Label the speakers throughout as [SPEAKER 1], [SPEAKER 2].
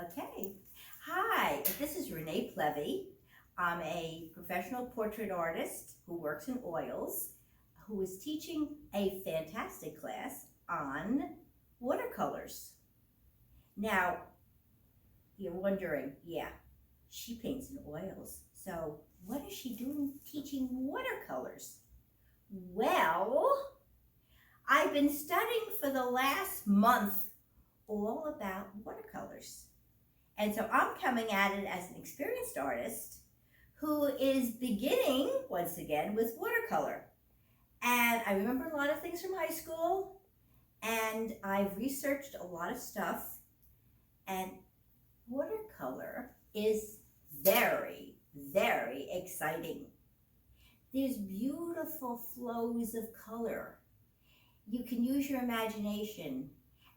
[SPEAKER 1] Okay. Hi, this is Renee Plevy. I'm a professional portrait artist who works in oils, who is teaching a fantastic class on watercolors. Now, you're wondering, yeah, she paints in oils. So what is she doing teaching watercolors? Well, I've been studying for the last month all about watercolors. And so I'm coming at it as an experienced artist who is beginning, once again, with watercolor. And I remember a lot of things from high school, and I've researched a lot of stuff, and watercolor is very, very exciting. There's beautiful flows of color. You can use your imagination,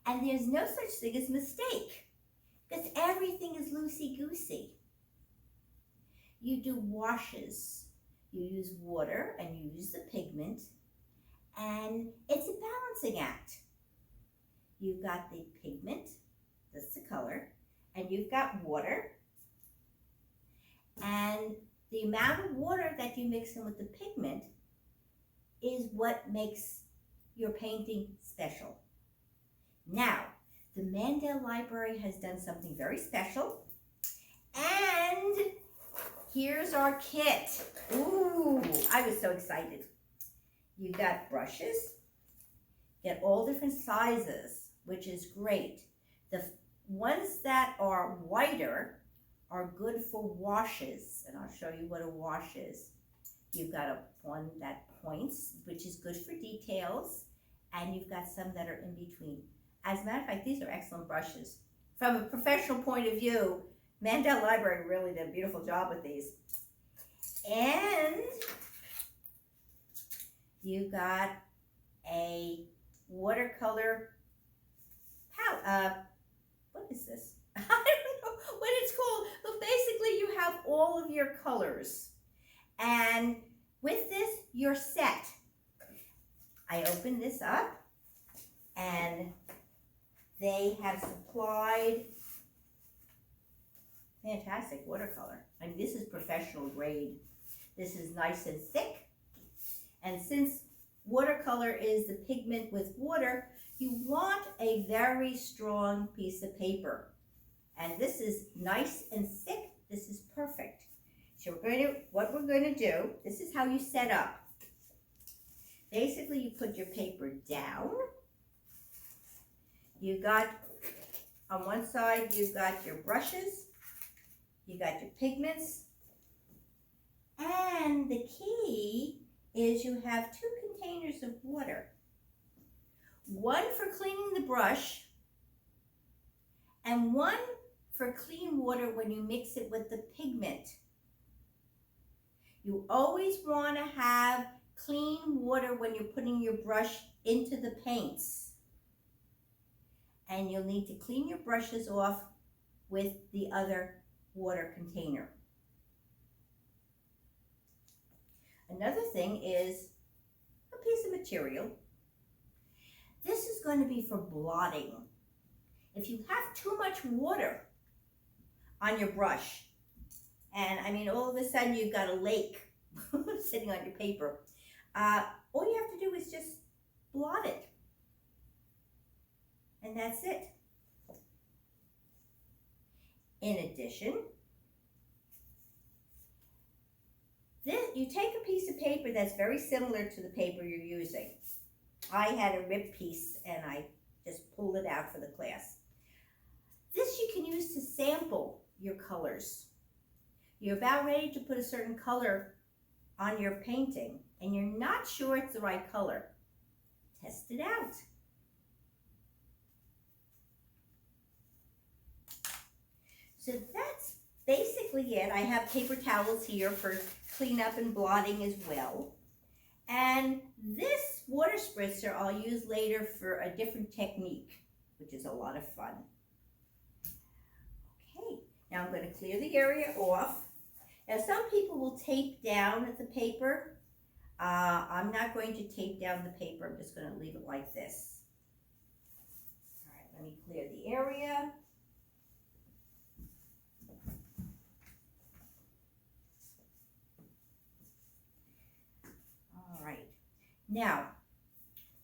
[SPEAKER 1] and there's no such thing as mistake, because everything is loosey-goosey. You do washes. You use water and you use the pigment, and it's a balancing act. You've got the pigment, that's the color, and you've got water, and the amount of water that you mix in with the pigment is what makes your painting special. Now, the Mandel Library has done something very special, and here's our kit. Ooh, I was so excited. You got brushes, get all different sizes, which is great. The ones that are wider are good for washes, and I'll show you what a wash is. You've got one that points, which is good for details, and you've got some that are in between. As a matter of fact, these are excellent brushes. From a professional point of view, Mandel Library really did a beautiful job with these. And you got a watercolor palette. What is this? I don't know what it's called, but basically you have all of your colors. And with this, you're set. I open this up, and they have supplied fantastic watercolor. I mean, this is professional grade. This is nice and thick. And since watercolor is the pigment with water, you want a very strong piece of paper. And this is nice and thick. This is perfect. So what we're going to do, this is how you set up. Basically, you put your paper down. You got, on one side, you've got your brushes, you got your pigments, and the key is you have 2 containers of water. One for cleaning the brush, and one for clean water when you mix it with the pigment. You always want to have clean water when you're putting your brush into the paints. And you'll need to clean your brushes off with the other water container. Another thing is a piece of material. This is going to be for blotting. If you have too much water on your brush, and I mean all of a sudden you've got a lake sitting on your paper, all you have to do is just blot it. And that's it. In addition, you take a piece of paper that's very similar to the paper you're using. I had a ripped piece and I just pulled it out for the class. This you can use to sample your colors. You're about ready to put a certain color on your painting and you're not sure it's the right color. Test it out. So that's basically it. I have paper towels here for cleanup and blotting as well. And this water spritzer I'll use later for a different technique, which is a lot of fun. Okay, now I'm going to clear the area off. Now some people will tape down the paper. I'm not going to tape down the paper. I'm just going to leave it like this. All right, let me clear the area. Now,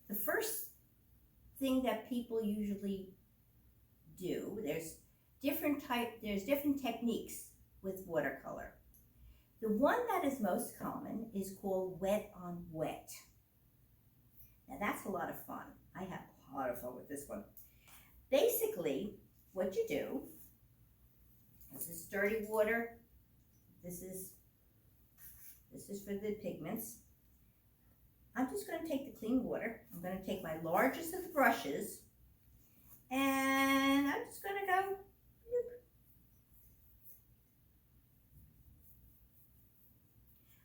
[SPEAKER 1] the first thing that people usually do, there's different techniques with watercolor. The one that is most common is called wet on wet. Now that's a lot of fun. I have a lot of fun with this one. Basically, what you do, this is dirty water. This is for the pigments. I'm just going to take the clean water. I'm going to take my largest of the brushes, and I'm just going to go.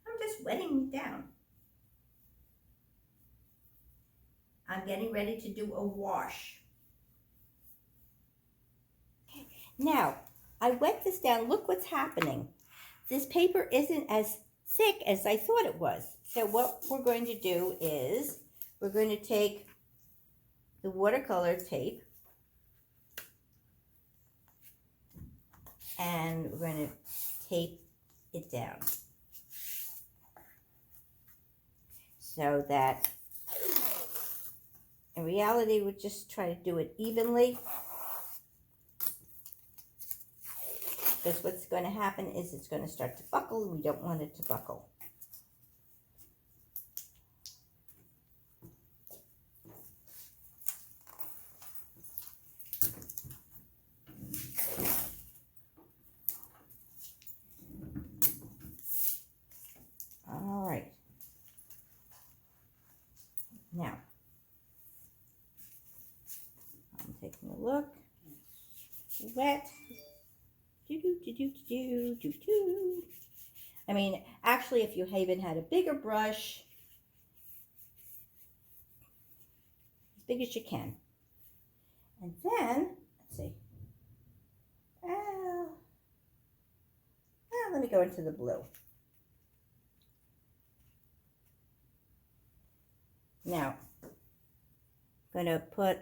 [SPEAKER 1] I'm just wetting it down. I'm getting ready to do a wash. Now, I wet this down. Look what's happening. This paper isn't as thick as I thought it was. So what we're going to do is we're going to take the watercolor tape and we're going to tape it down so that in reality we'll just try to do it evenly, because what's going to happen is it's going to start to buckle and we don't want it to buckle. All right. Now, I'm taking a look. Wet. I mean, actually, if you even had a bigger brush, as big as you can. And then, let's see. Let me go into the blue. Now, I'm going to put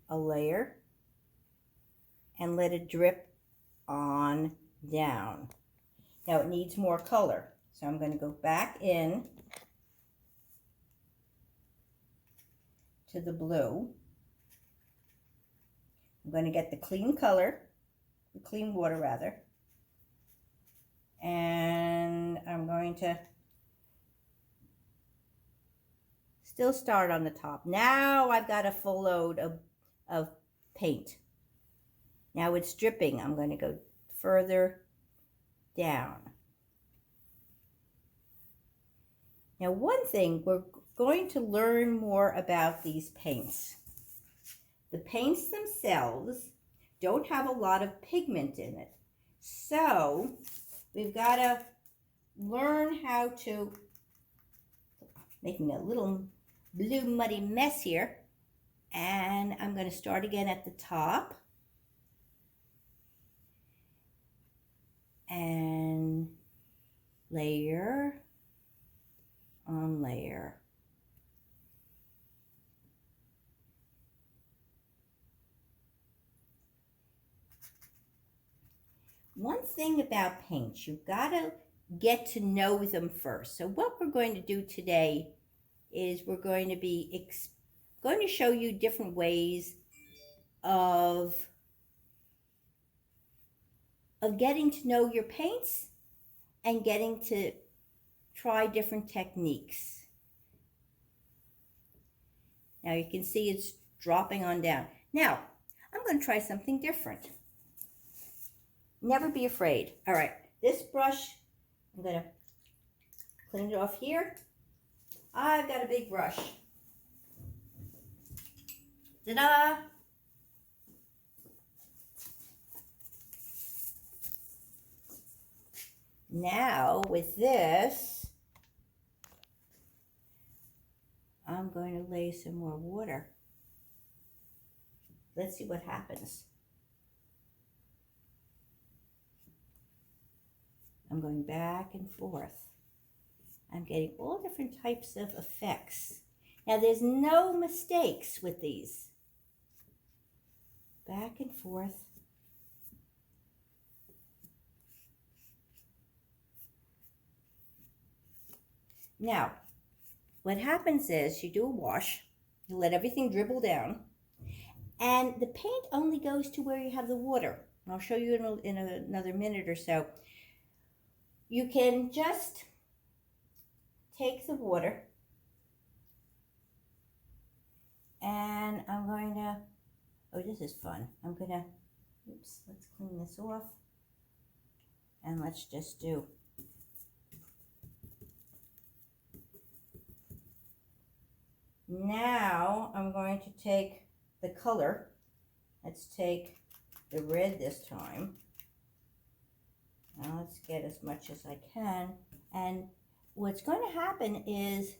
[SPEAKER 1] a layer and let it drip on down. Now it needs more color, so I'm going to go back in to the blue. I'm going to get the clean color, the clean water rather, and I'm going to still start on the top. Now I've got a full load of paint. Now it's dripping. I'm going to go further down. Now one thing, we're going to learn more about these paints. The paints themselves don't have a lot of pigment in it. So we've got to learn how to, making a little blue muddy mess here. And I'm going to start again at the top. And layer on layer. One thing about paints, you've got to get to know them first. So what we're going to do today is we're going to be going to show you different ways of getting to know your paints and getting to try different techniques. Now you can see it's dropping on down. Now, I'm going to try something different. Never be afraid. All right, this brush, I'm going to clean it off here. I've got a big brush. Ta-da! Now with this, I'm going to lay some more water. Let's see what happens. I'm going back and forth. I'm getting all different types of effects. Now there's no mistakes with these. Back and forth. Now, what happens is you do a wash, you let everything dribble down, and the paint only goes to where you have the water. And I'll show you in another minute or so. You can just take the water, and I'm going to, oh, this is fun. I'm going to, oops, let's clean this off. And let's just do, now I'm going to take the color. Let's take the red this time. Now let's get as much as I can. And what's going to happen is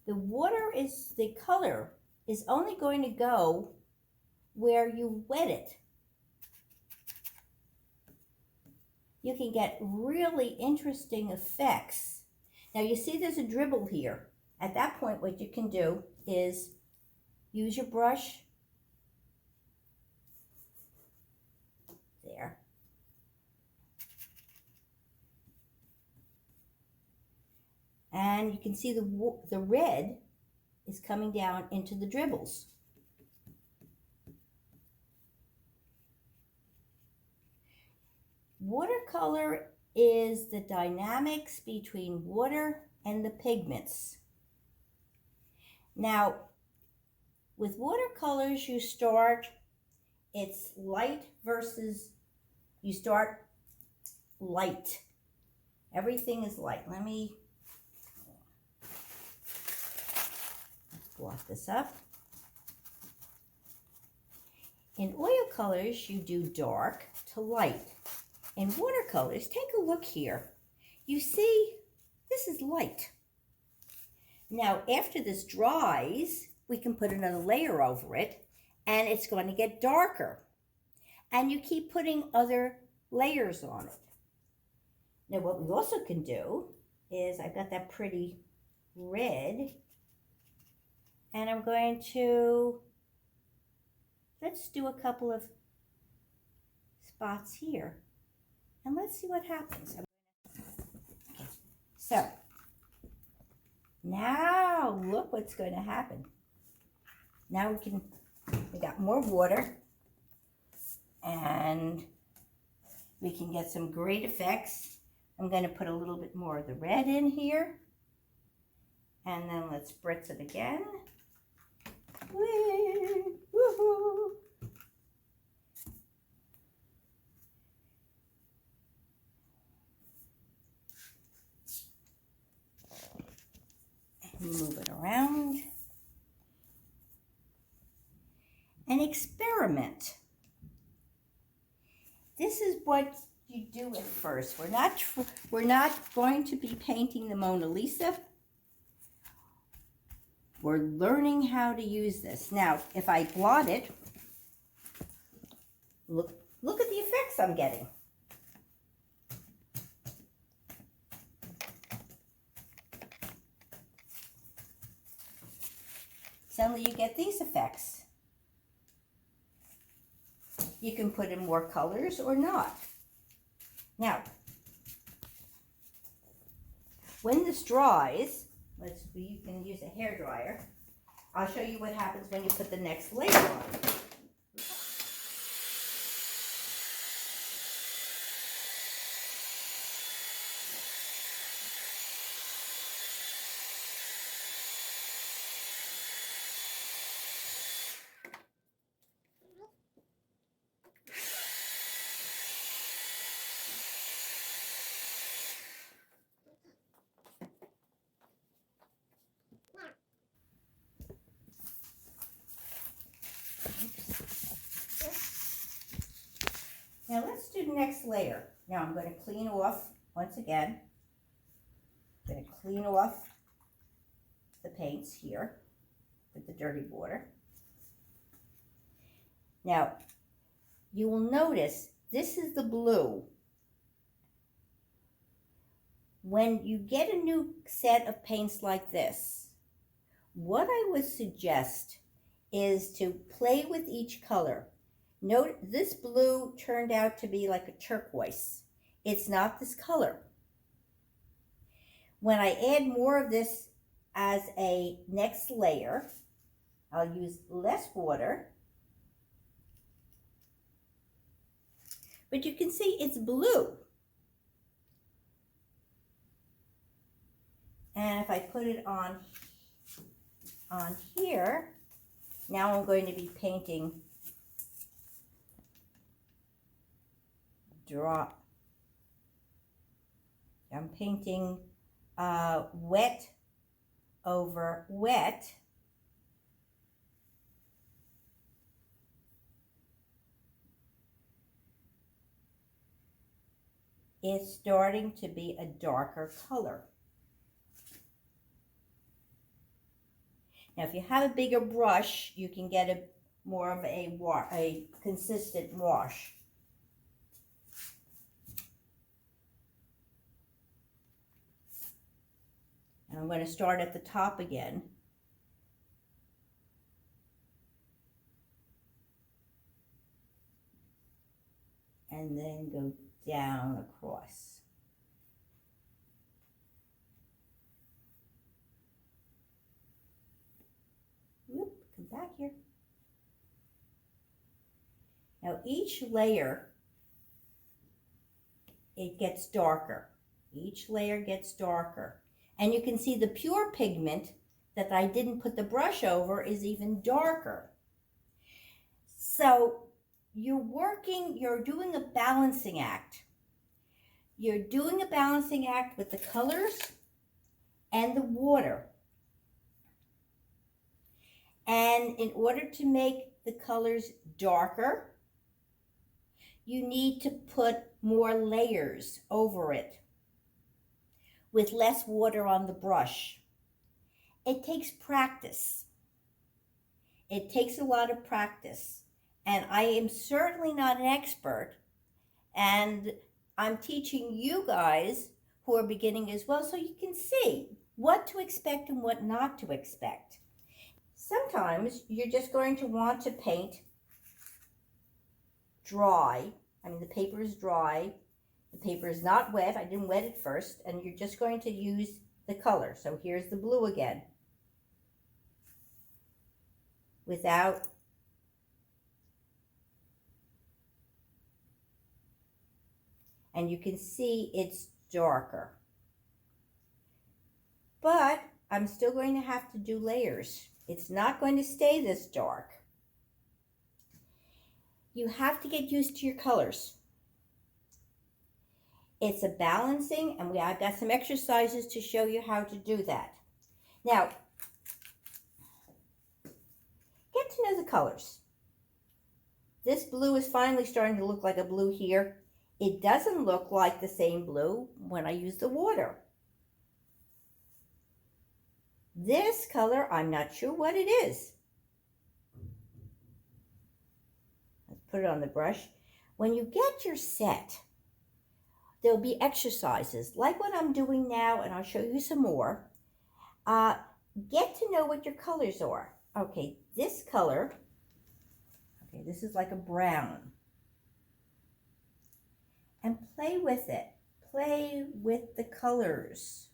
[SPEAKER 1] the color is only going to go where you wet it. You can get really interesting effects. Now you see there's a dribble here. At that point, what you can do is use your brush. There. And you can see the red is coming down into the dribbles. Watercolor is the dynamics between water and the pigments. Now, with watercolors, you start, it's light versus, you start light. Everything is light. Let me blot this up. In oil colors, you do dark to light. In watercolors, take a look here. You see, this is light. Now, after this dries, we can put another layer over it, and it's going to get darker. And you keep putting other layers on it. Now, what we also can do is, I've got that pretty red, and I'm going to, let's do a couple of spots here. And let's see what happens. Okay. So, now look what's going to happen. Now we got more water, and we can get some great effects. I'm going to put a little bit more of the red in here, and then let's spritz it again. Woo-hoo. Move it around and experiment. This is what you do at first. We're not going to be painting the Mona Lisa. We're learning how to use this. Now, if I blot it, look at the effects I'm getting. Suddenly you get these effects. You can put in more colors or not. Now, when this dries, you can use a hairdryer. I'll show you what happens when you put the next layer on. Now let's do the next layer. Now I'm going to clean off, once again, I'm going to clean off the paints here with the dirty water. Now, you will notice this is the blue. When you get a new set of paints like this, what I would suggest is to play with each color. Note this blue turned out to be like a turquoise. It's not this color. When I add more of this as a next layer, I'll use less water. But you can see it's blue. And if I put it on here, now I'm going to be painting I'm painting wet over wet. It's starting to be a darker color. Now, if you have a bigger brush, you can get more of a consistent wash. And I'm going to start at the top again. And then go down across. Whoop, come back here. Now each layer, it gets darker. Each layer gets darker. And you can see the pure pigment that I didn't put the brush over is even darker. So you're doing a balancing act. You're doing a balancing act with the colors and the water. And in order to make the colors darker, you need to put more layers over it with less water on the brush. It takes practice. It takes a lot of practice. And I am certainly not an expert. And I'm teaching you guys who are beginning as well, so you can see what to expect and what not to expect. Sometimes you're just going to want to paint dry. I mean, the paper is dry. The paper is not wet. I didn't wet it first. And you're just going to use the color. So here's the blue again. Without and you can see it's darker. But I'm still going to have to do layers. It's not going to stay this dark. You have to get used to your colors. It's a balancing, and I've got some exercises to show you how to do that. Now, get to know the colors. This blue is finally starting to look like a blue here. It doesn't look like the same blue when I use the water. This color, I'm not sure what it is. Let's put it on the brush. When you get your set, there'll be exercises like what I'm doing now, and I'll show you some more. Get to know what your colors are. Okay, this color, okay, this is like a brown. And play with it. Play with the colors.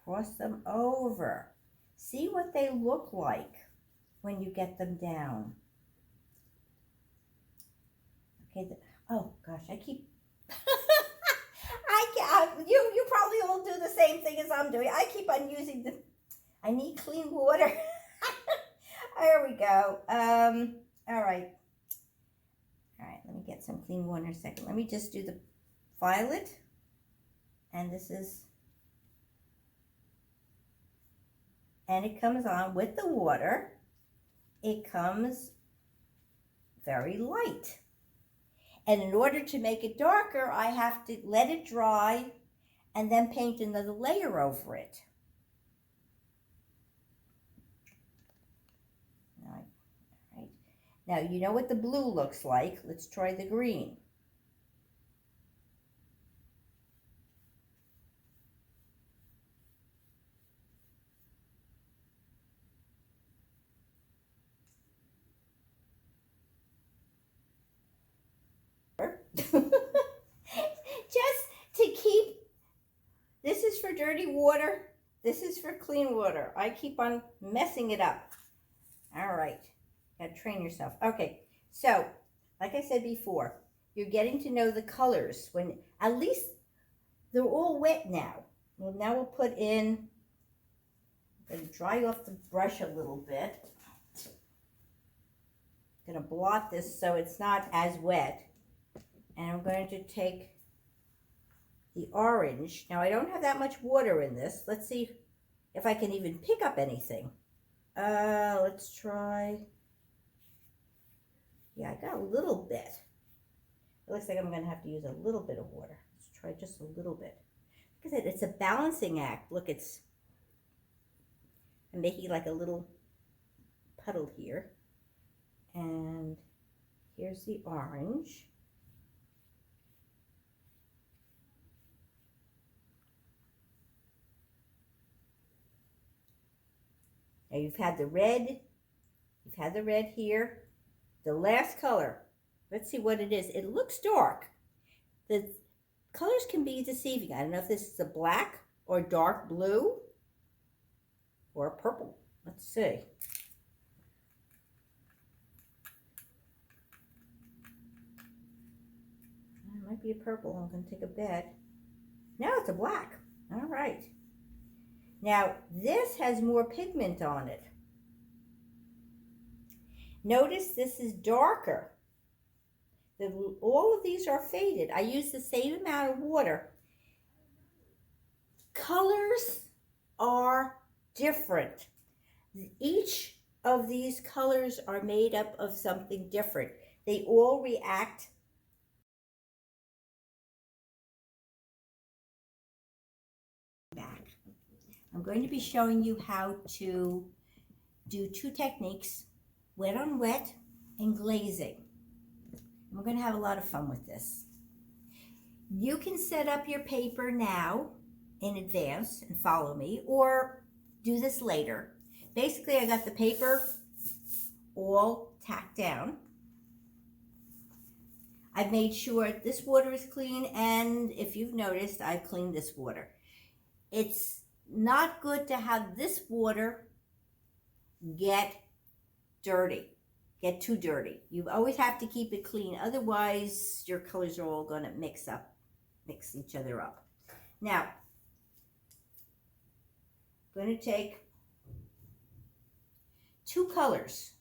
[SPEAKER 1] Cross them over. See what they look like when you get them down. Okay. Oh gosh, I keep. You probably all do the same thing as I'm doing. I keep on using the. I need clean water. There we go. All right. All right, let me get some clean water in a second. Let me just do the violet. And this is, and it comes on with the water. It comes very light. And in order to make it darker, I have to let it dry and then paint another layer over it. Now, you know what the blue looks like. Let's try the green. Just to keep, this is is for dirty water. This is for clean water. I keep on messing it up. All right. Gotta train yourself. Okay. So, like I said before, you're getting to know the colors when at least they're all wet now. Well, now we'll put in, I'm going to dry off the brush a little bit. I'm going to blot this so it's not as wet. And I'm going to take the orange. Now I don't have that much water in this. Let's see if I can even pick up anything. Let's try. Yeah, I got a little bit. It looks like I'm going to have to use a little bit of water. Let's try just a little bit. Like I said, it's a balancing act. Look, I'm making like a little puddle here. And here's the orange. Now you've had the red here. The last color, let's see what it is. It looks dark. The colors can be deceiving. I don't know if this is a black or dark blue or a purple. Let's see. It might be a purple. I'm going to take a bet. No, it's a black. All right. Now, this has more pigment on it. Notice this is darker. All of these are faded. I use the same amount of water. Colors are different. Each of these colors are made up of something different. They all react back. I'm going to be showing you how to do two techniques, wet on wet and glazing. We're going to have a lot of fun with this. You can set up your paper now in advance and follow me, or do this later. Basically, I got the paper all tacked down. I've made sure this water is clean, and if you've noticed, I've cleaned this water. It's not good to have this water get dirty, get too dirty. You always have to keep it clean, otherwise your colors are all going to mix each other up. Now, I'm going to take two colors.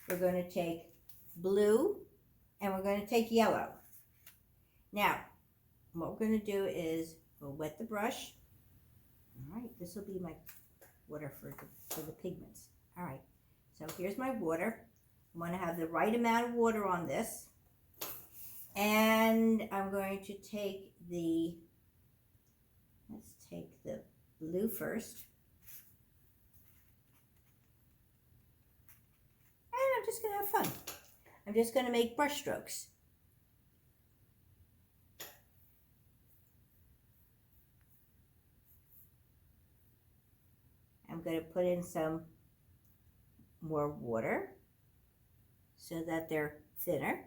[SPEAKER 1] We're going to take blue and we're going to take yellow. Now, what we're going to do is we'll wet the brush. All right, this will be my water for the pigments. All right, so here's my water. I want to have the right amount of water on this. And I'm going to take let's take the blue first. And I'm just going to have fun. I'm just going to make brush strokes. I'm going to put in some more water so that they're thinner.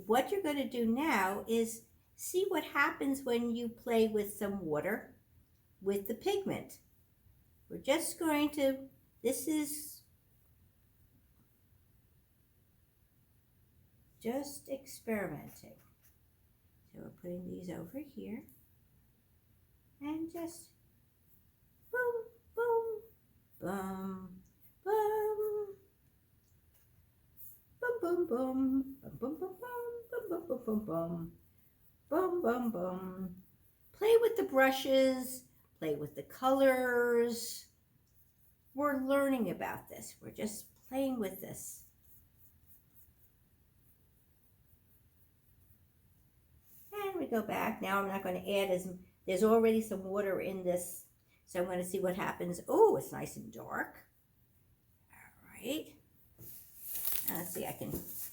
[SPEAKER 1] What you're going to do now is see what happens when you play with some water with the pigment. We're just going to, this is just experimenting. So we're putting these over here and just boom, boom, boom, boom, boom, boom, boom, boom, boom, boom, boom, boom, boom, boom, boom, boom, boom, boom. Play with the brushes, play with the colors. We're learning about this. We're just playing with this. And we go back. Now I'm not going to add there's already some water in this. So I'm going to see what happens. Oh, it's nice and dark. All right. Now let's see,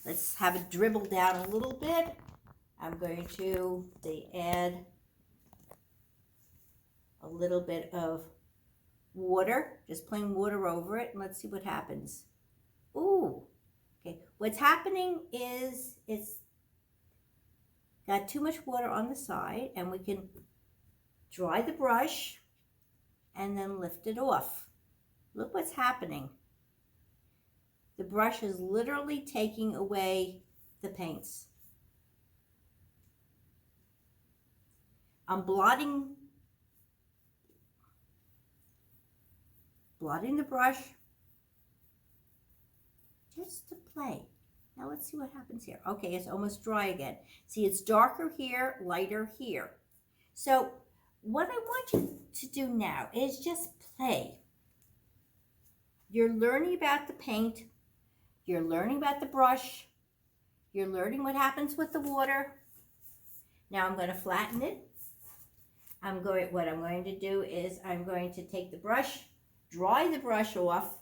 [SPEAKER 1] let's have it dribble down a little bit. I'm going to add a little bit of water, just plain water over it, and let's see what happens. Ooh, okay. What's happening is it's got too much water on the side, and we can dry the brush and then lift it off. Look what's happening. The brush is literally taking away the paints. I'm blotting the brush just to play. Now let's see what happens here. Okay, it's almost dry again. See, it's darker here, lighter here. So what I want you to do now is just play. You're learning about the paint. You're learning about the brush. You're learning what happens with the water. Now I'm going to flatten it. What I'm going to do is I'm going to take the brush, dry the brush off,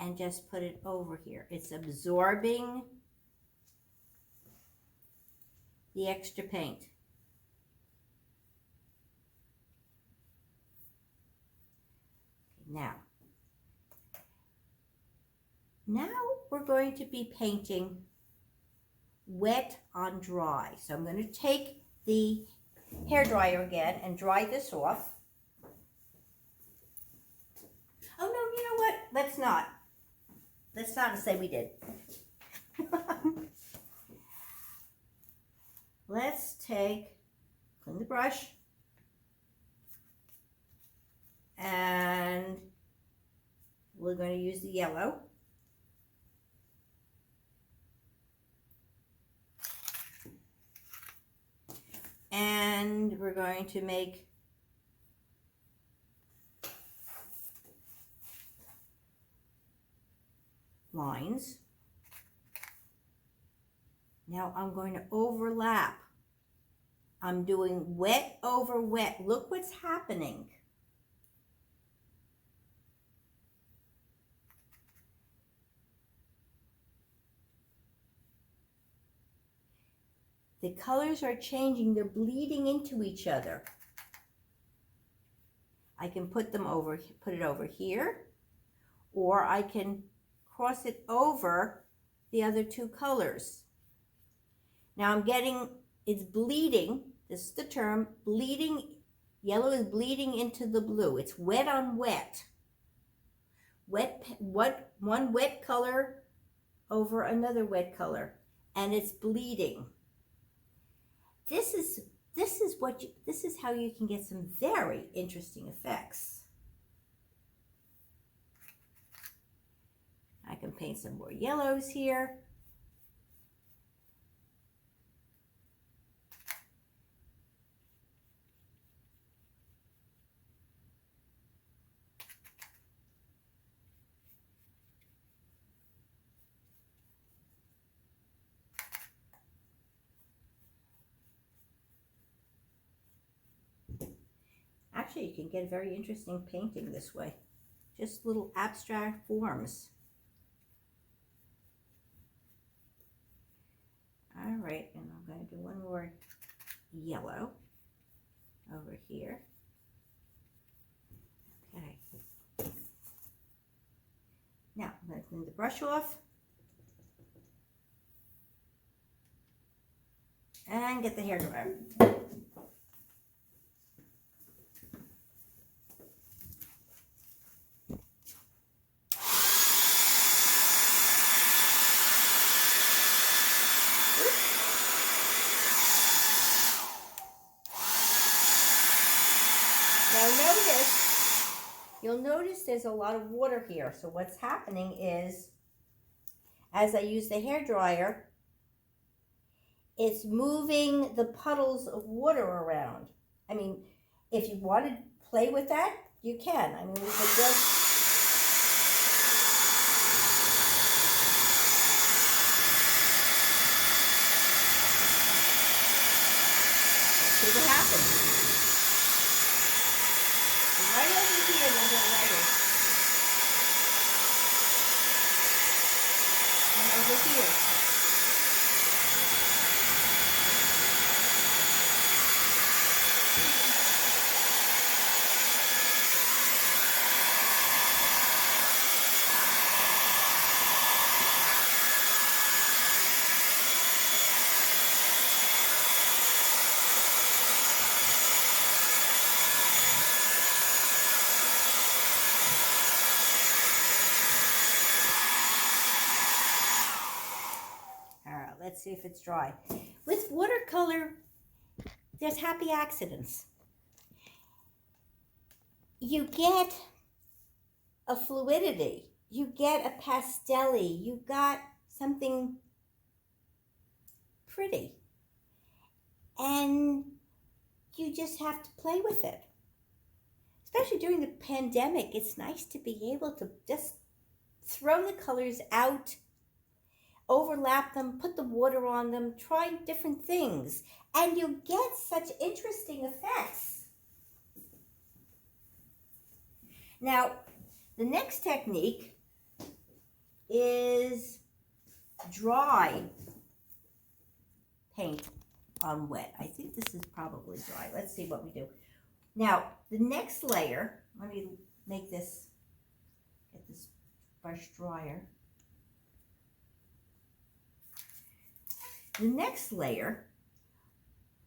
[SPEAKER 1] and just put it over here. It's absorbing the extra paint. Now we're going to be painting wet on dry. So I'm going to take the hairdryer again and dry this off. Oh no, you know what? Let's not say we did. Let's clean the brush, and we're going to use the yellow. And we're going to make lines. Now I'm going to overlap. I'm doing wet over wet. Look what's happening. The colors are changing. They're bleeding into each other. I can put it over here, or I can cross it over the other two colors. Now it's bleeding. This is the term, bleeding. Yellow is bleeding into the blue. It's wet on wet. One wet color over another wet color, and it's bleeding. This is how you can get some very interesting effects. I can paint some more yellows here. Actually, you can get a very interesting painting this way. Just little abstract forms. All right, and I'm going to do one more yellow over here. Okay. Now, I'm going to clean the brush off. And get the hairdryer. Now you'll notice there's a lot of water here. So what's happening is, as I use the hairdryer, it's moving the puddles of water around. I mean, if you want to play with that, you can. I mean, we could just... see what happens. Right over here, we'll get lighter. And over here. Let's see if it's dry. With watercolor, there's happy accidents. You get a fluidity, you get a pastel-y, you got something pretty. And you just have to play with it. Especially during the pandemic, it's nice to be able to just throw the colors out, overlap them, put the water on them, try different things, and you get such interesting effects. Now, the next technique is dry paint on wet. I think this is probably dry. Let's see what we do. Now, the next layer, let me make this, get this brush drier. The next layer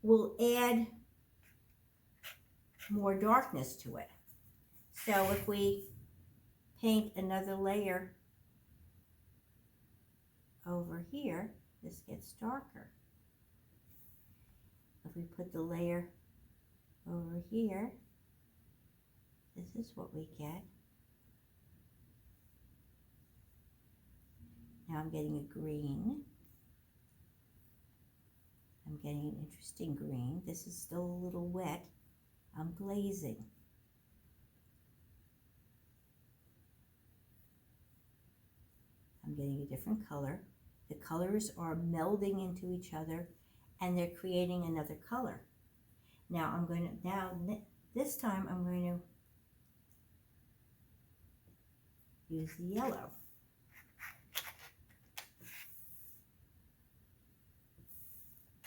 [SPEAKER 1] will add more darkness to it. So if we paint another layer over here, this gets darker. If we put the layer over here, this is what we get. Now I'm getting a green. I'm getting an interesting green. This is still a little wet. I'm glazing. I'm getting a different color. The colors are melding into each other and they're creating another color. Now I'm going to, this time I'm going to use the yellow.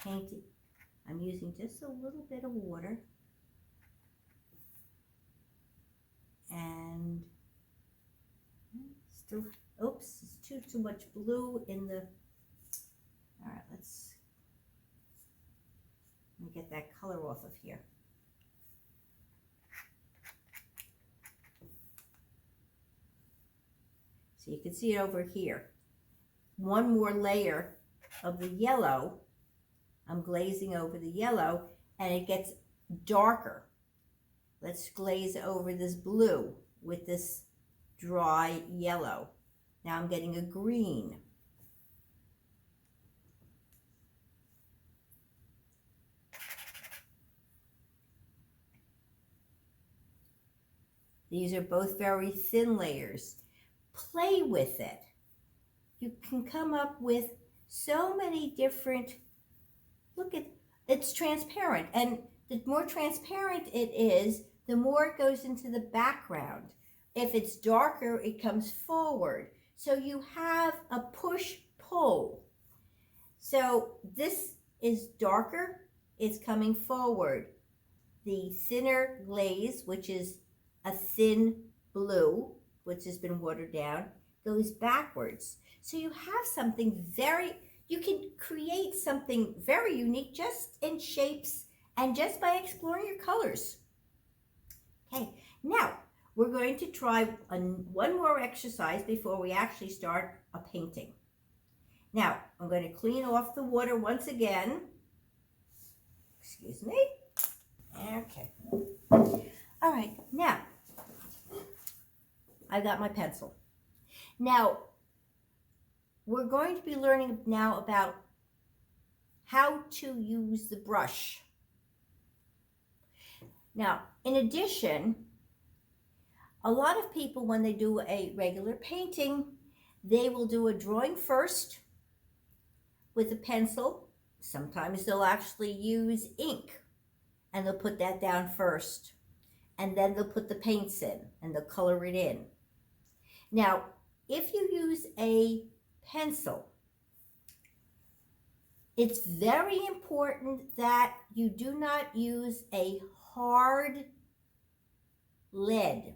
[SPEAKER 1] Paint it. I'm using just a little bit of water and still, oops, it's too much blue in the, all right, let me get that color off of here. So you can see it over here. One more layer of the yellow. I'm glazing over the yellow and it gets darker. Let's glaze over this blue with this dry yellow. Now I'm getting a green. These are both very thin layers. Play with it. You can come up with so many different, look at, it's transparent, and the more transparent it is, the more it goes into the background. If it's darker, it comes forward. So you have a push-pull. So this is darker, it's coming forward. The thinner glaze, which is a thin blue, which has been watered down, goes backwards. So you have something very, you can create something very unique just in shapes and just by exploring your colors. Okay, now we're going to try one more exercise before we actually start a painting. Now, I'm going to clean off the water once again. Excuse me. Okay. All right, now, I got my pencil. Now, we're going to be learning now about how to use the brush. Now, in addition, a lot of people, when they do a regular painting, they will do a drawing first with a pencil. Sometimes they'll actually use ink and they'll put that down first. And then they'll put the paints in and they'll color it in. Now, if you use a pencil, it's very important that you do not use a hard lead.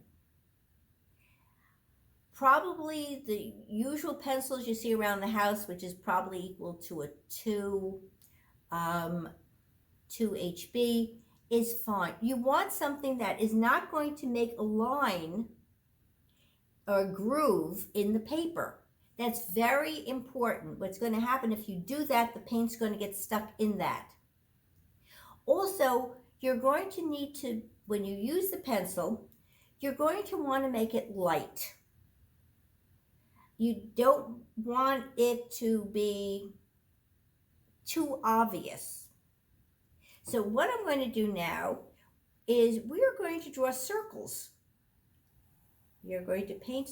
[SPEAKER 1] Probably the usual pencils you see around the house, which is probably equal to a 2 HB, is fine. You want something that is not going to make a line or a groove in the paper. That's very important. What's going to happen if you do that, the paint's going to get stuck in that. Also, you're going to need to, when you use the pencil, you're going to want to make it light. You don't want it to be too obvious. So what I'm going to do now is we're going to draw circles. You're going to paint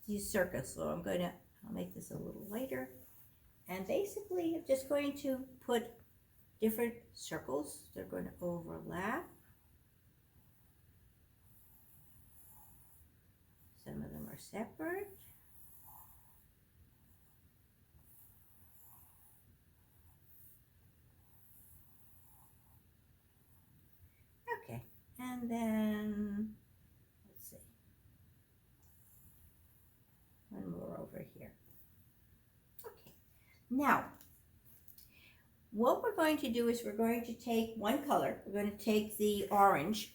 [SPEAKER 1] these circles. So I'll make this a little lighter. And basically, I'm just going to put different circles. They're going to overlap. Some of them are separate. Okay, and then, let's see, one more over here. Okay, now, what we're going to do is we're going to take one color, we're going to take the orange,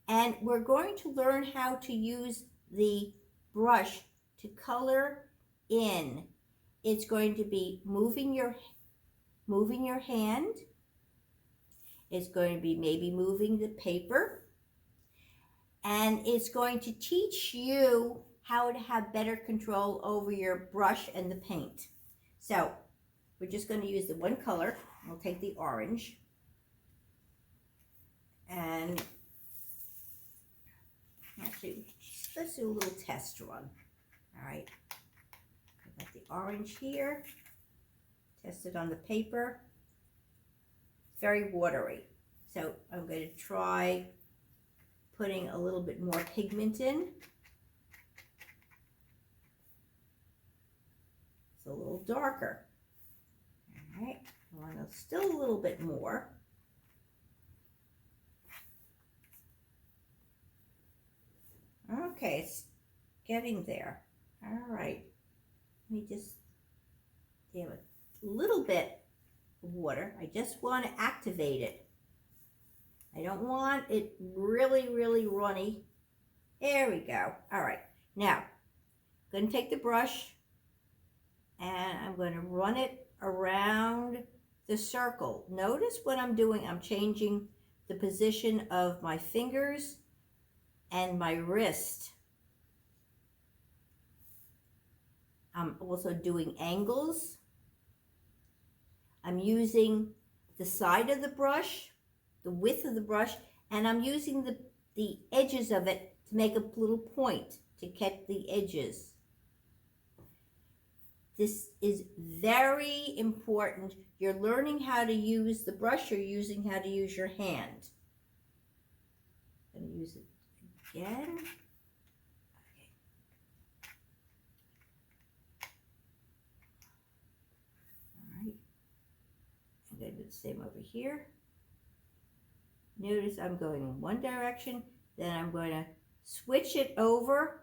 [SPEAKER 1] and we're going to learn how to use the brush to color in. It's going to be moving your hand. It's going to be maybe moving the paper. And it's going to teach you how to have better control over your brush and the paint. So we're just going to use the one color. We'll take the orange. And actually, let's do a little test run. All right. I've got the orange here. Test it on the paper. Very watery. So I'm going to try putting a little bit more pigment in. It's a little darker. All right, I want still a little bit more. Okay, it's getting there. All right, let me just give it a little bit of water. I just want to activate it. I don't want it really, really runny. There we go. All right, now I'm going to take the brush and I'm going to run it around the circle. Notice what I'm doing. I'm changing the position of my fingers and my wrist. I'm also doing angles. I'm using the side of the brush, the width of the brush, and I'm using the edges of it to make a little point to catch the edges. This is very important. You're learning how to use the brush, you're using how to use your hand. I'm going to use it again. Okay. All right. I'm going to do the same over here. Notice I'm going in one direction, then I'm going to switch it over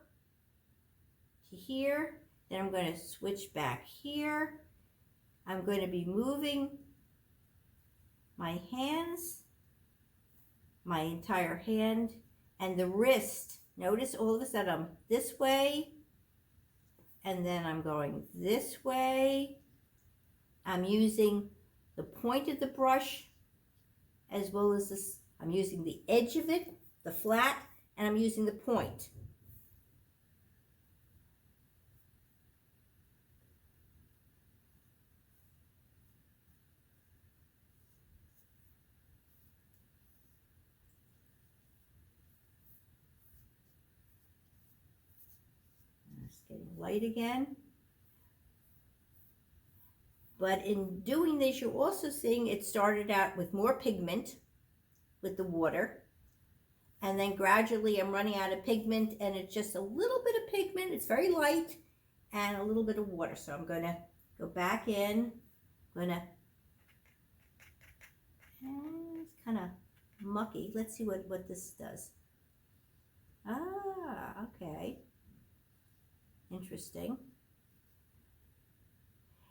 [SPEAKER 1] to here, then I'm going to switch back here. I'm going to be moving my hands, my entire hand, and the wrist. Notice all of a sudden I'm this way, and then I'm going this way. I'm using the point of the brush as well as this. I'm using the edge of it, the flat, and I'm using the point. It's getting light again. But in doing this, you're also seeing it started out with more pigment with the water. And then gradually I'm running out of pigment, and it's just a little bit of pigment. It's very light and a little bit of water. So I'm going to go back in. I'm going to, it's kind of mucky. Let's see what this does. Ah, okay. Interesting.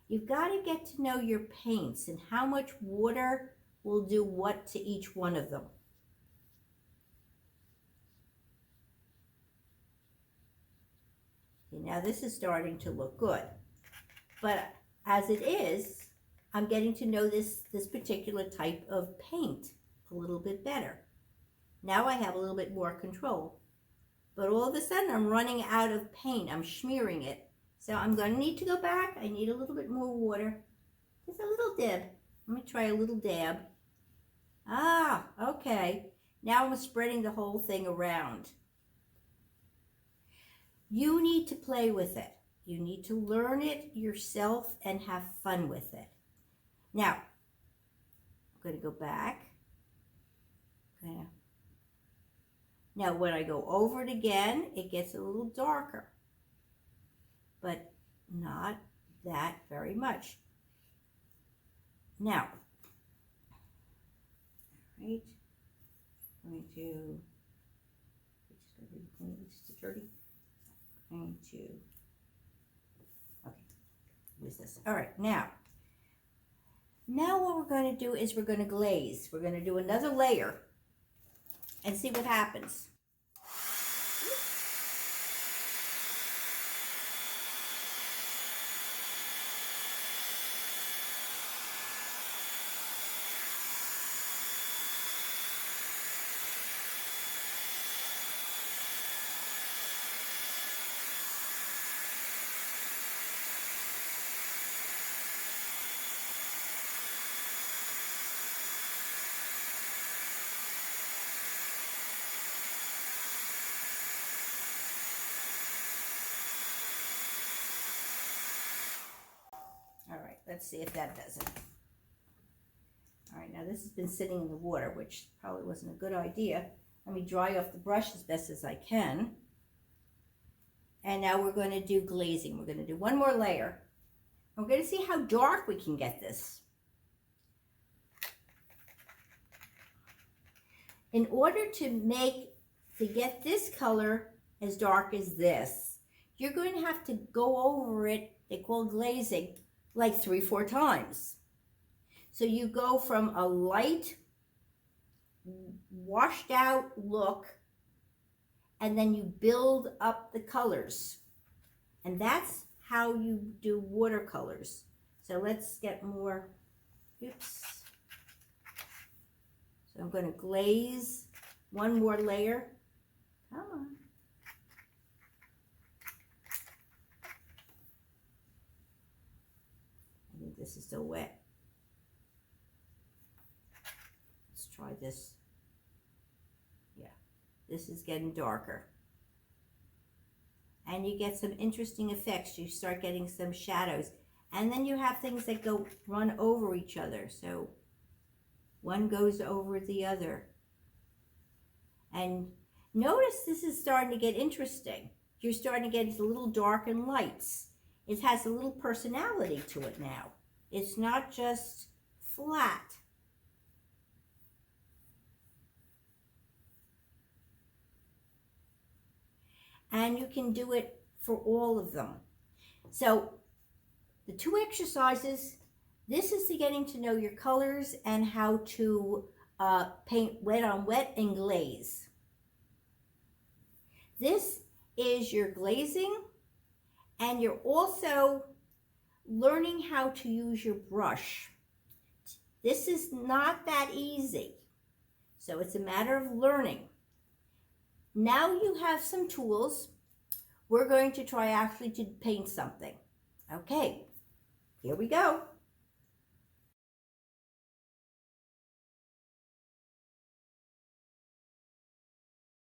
[SPEAKER 1] You've got to get to know your paints and how much water will do what to each one of them. Okay, Now this is starting to look good. But as it is, I'm getting to know this particular type of paint a little bit better. Now I have a little bit more control. But all of a sudden I'm running out of paint. I'm smearing it. So I'm going to need to go back. I need a little bit more water. Just a little dab. Let me try a little dab. Ah, okay. Now I'm spreading the whole thing around. You need to play with it. You need to learn it yourself and have fun with it. Now, I'm going to go back. Okay. Now, when I go over it again, it gets a little darker, but not that very much. Now, all right, I'm going to, just dirty. I'm going to, okay, use this. All right, now what we're going to do is we're going to glaze. We're going to do another layer and see what happens. All right, let's see if that does it. All right, now this has been sitting in the water, which probably wasn't a good idea. Let me dry off the brush as best as I can. And now we're going to do glazing. We're going to do one more layer. We're going to see how dark we can get this. In order to get this color as dark as this, you're going to have to go over it, they call glazing, like 3-4 times. So you go from a light, washed out look, and then you build up the colors. And that's how you do watercolors. So let's get more, oops. So I'm going to glaze one more layer. Come on. I think this is still wet. Let's try this. Yeah, this is getting darker. And you get some interesting effects. You start getting some shadows. And then you have things that run over each other. So one goes over the other. And notice this is starting to get interesting. You're starting to get a little dark and lights. It has a little personality to it now. It's not just flat. And you can do it for all of them. So the 2 exercises, this is to getting to know your colors and how to paint wet on wet and glaze. This is your glazing, and you're also learning how to use your brush. This is not that easy, so it's a matter of learning. Now you have some tools. We're going to try actually to paint something. Okay, here we go.